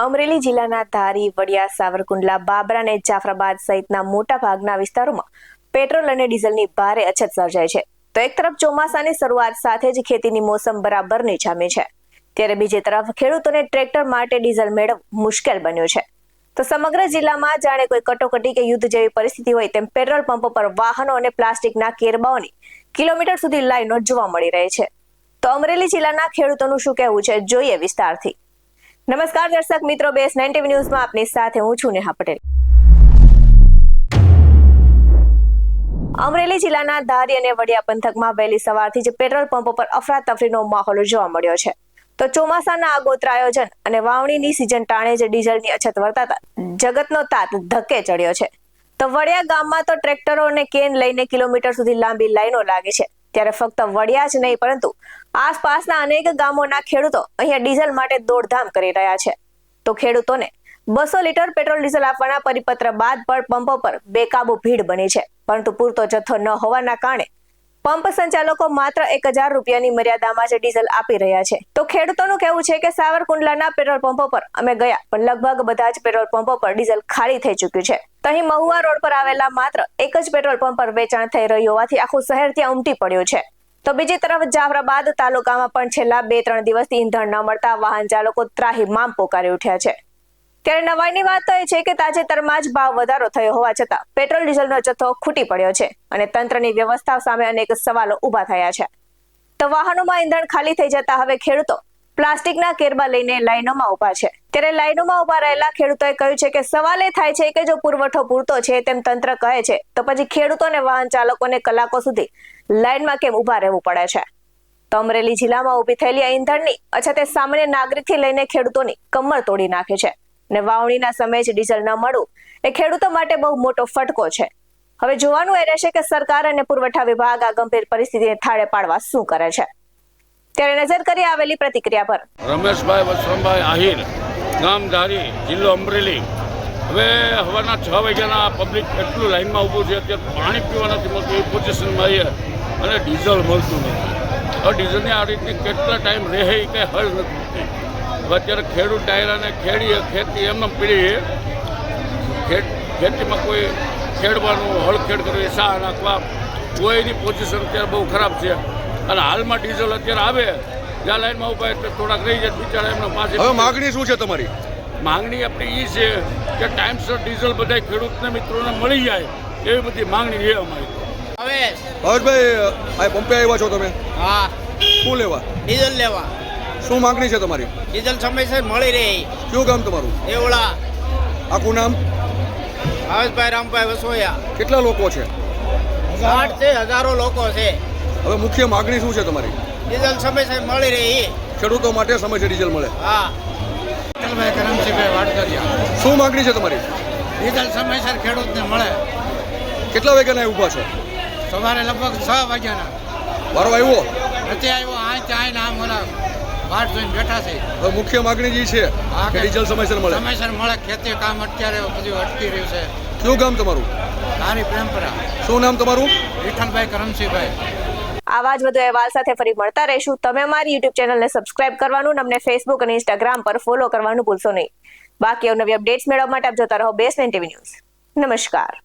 અમરેલી જિલ્લાના ધારી, વડિયા, સાવરકુંડલા, બાબરા અને જાફરાબાદ સહિતના મોટા ભાગના વિસ્તારોમાં પેટ્રોલ અને ડીઝલની ભારે અછત સર્જાઈ છે. તો એક તરફ ચોમાસાની શરૂઆત સાથે જ ખેતીની મોસમ બરાબરની જામી છે, ત્યારે બીજી તરફ ખેડૂતોને ટ્રેક્ટર માટે ડીઝલ મેળવવું મુશ્કેલ બન્યું છે. તો સમગ્ર જિલ્લામાં જાણે કોઈ કટોકટી કે યુદ્ધ જેવી પરિસ્થિતિ હોય તેમ પેટ્રોલ પંપો પર વાહનો અને પ્લાસ્ટિકના કેરબાઓની કિલોમીટર સુધી લાઈનો જોવા મળી રહી છે. તો અમરેલી જિલ્લાના ખેડૂતોનું શું કહેવું છે, જોઈએ વિસ્તારથી. નમસ્કાર દર્શક મિત્રો, BS9 TV ન્યૂઝમાં આપની સાથે હું છું નેહા પટેલ. અમરેલી જિલ્લાના ધારી અને વડિયા પંથકમાં વહેલી સવારથી જ પેટ્રોલ પંપો પર અફરાતફરીનો માહોલ જોવા મળ્યો છે. તો ચોમાસાના આગોતરા આયોજન અને વાવણીની સિઝન ટાણે જ ડીઝલની અછત વર્તાતા જગતનો તાત ધક્કે ચડ્યો છે. તો વડિયા ગામમાં તો ટ્રેક્ટરો અને કેન લઈને કિલોમીટર સુધી લાંબી લાઈનો લાગે છે. ત્યારે ફક્ત વડિયા જ નહીં પરંતુ આસપાસના અનેક ગામોના ખેડૂતો અહીંયા ડીઝલ માટે દોડધામ કરી રહ્યા છે. તો ખેડૂતોને 200 લીટર પેટ્રોલ ડીઝલ આપવાના પરિપત્ર બાદ પણ પંપો પર બેકાબુ ભીડ બની છે, પરંતુ પૂરતો જથ્થો ન હોવાના કારણે પંપ સંચાલકો માત્ર 1000 રૂપિયાની મર્યાદામાં જ ડીઝલ આપી રહ્યા છે. તો ખેડૂતોનું કહેવું છે કે સાવરકુંડલાના પેટ્રોલ પંપો પર અમે ગયા પણ લગભગ બધા જ પેટ્રોલ પંપો પર ડીઝલ ખાલી થઈ ચૂક્યું છે. તો અહીં મહુવા રોડ પર આવેલા માત્ર એક જ પેટ્રોલ પંપ પર વેચાણ થઈ રહ્યું હોવાથી આખું શહેર ત્યાં ઉમટી પડ્યું છે. તો બીજી તરફ જાફરાબાદ તાલુકામાં પણ છેલ્લા 2-3 દિવસથી ઈંધણ ન મળતા વાહન ચાલકો ત્રાહિમામ પોકારી ઉઠ્યા છે. ત્યારે નવાઈની વાત તો એ છે કે તાજેતરમાં જ ભાવ વધારો થયો હોવા છતાં પેટ્રોલ ડીઝલનો જથ્થો ખૂટી પડ્યો છે અને તંત્રની વ્યવસ્થા સામે અનેક સવાલો ઊભા થયા છે. તો વાહનોમાં ઈંધણ ખાલી થઈ જતા હવે ખેડૂતો પ્લાસ્ટિકના કેરબા લઈને લાઈનોમાં ઊભા છે. ત્યારે લાઈનોમાં ઊભા રહેલા ખેડૂતોએ કહ્યું છે કે સવાલ એ થાય છે કે જો પુરવઠો પૂરતો છે તેમ તંત્ર કહે છે તો પછી ખેડૂતો અને વાહન ચાલકોને કલાકો સુધી લાઈનમાં કેમ ઊભા રહેવું પડે છે. તો અમરેલી જિલ્લામાં ઊભી થયેલી આ ઈંધણની અછતે સામાન્ય નાગરિકથી લઈને ખેડૂતોની કમર તોડી નાખી છે અને વાવણીના સમયે જ ડીઝલ ન મળવું એ ખેડૂતો માટે બહુ મોટો ફટકો છે. હવે જોવાનું એ રહેશે કે સરકાર અને પુરવઠા વિભાગ આ ગંભીર પરિસ્થિતિને થાળે પાડવા શું કરે છે. ત્યારે નજર કરી આવેલી પ્રતિક્રિયા પર. રમેશભાઈ વસરામભાઈ આહિર, ગામ ધારી, જિલ્લો અમરેલી. હવે હવાના 6 વાગ્યાના પબ્લિક એટલું લાઈનમાં ઊભું છે, અત્યારે પાણી પીવા નથી મળતું એ પોઝિશનમાં આવીએ અને ડીઝલ મળતું નથી. હવે ડીઝલની આ રીતની કેટલા ટાઈમ રહે એ કંઈ હલ નથી. હવે અત્યારે ખેડૂત ડાયરાને ખેતી એમને પીડી ખેતીમાં કોઈ ખેડવાનું હળખેડ કરવી, સા નાખવા કોઈની પોઝિશન અત્યારે બહુ ખરાબ છે. અને હાલમાં ડીઝલ અત્યારે આવે જ્યાં લાઈનમાં ઉભા એટલે થોડાક રહી જાય બિચારા એમના પાસે. હવે માગણી શું છે તમારી? માંગણી આપણી એ છે કે ટાઈમસર ડીઝલ બધા ખેડૂતને મિત્રોને મળી જાય એવી બધી માંગણી છે અમારી. હર્ષભાઈ, આ પંપે આવ્યા છો તમે? હા. શું લેવા? ડીઝલ લેવા. શું માંગણી છે તમારી? ડીઝલ સમયસર મળી રહે. કયું ગામ તમારું? એવડા. આખું નામ? હર્ષભાઈ રામભાઈ વસોયા. કેટલા લોકો છે? 8 છે, હજારો લોકો છે. હવે મુખ્ય માગણી શું છે તમારી? ડીઝલ સમયસર મળી રહે. ખેડૂતો માટે સમયસર ડીઝલ મળે. હા. વિઠ્ઠલભાઈ કરમસિંહભાઈ વાડકરિયા. શું માંગણી છે તમારી? ડીઝલ સમયસર ખેડૂતને મળે. કેટલા વાગ્યાના ઊભા છો? સવારે લગભગ 6 વાગ્યાના. વારો આવ્યો નથી આવ્યો. અહીં નામ ઓલા વાટ જોઈને બેઠા છે. હવે મુખ્ય માગણી જે છે કે ડીઝલ સમયસર મળે. સમયસર મળે. ખેતી કામ અત્યારે બધું અટકી રહ્યું છે. કયું ગામ તમારું? ધારી પ્રેમપરા. શું નામ તમારું? વિઠ્ઠલભાઈ કરમસિંહભાઈ. આવા જ વધુ અહેવાલ સાથે ફરી મળતા રહીશું. તમે અમારી YouTube ચેનલને સબસ્ક્રાઇબ કરવાનું, અમને Facebook અને Instagram પર ફોલો કરવાનું ભૂલશો નહીં. બાકી નવી અપડેટ્સ મેળવવા માટે આપ જોતા રહો BS9 TV ન્યૂઝ. નમસ્કાર.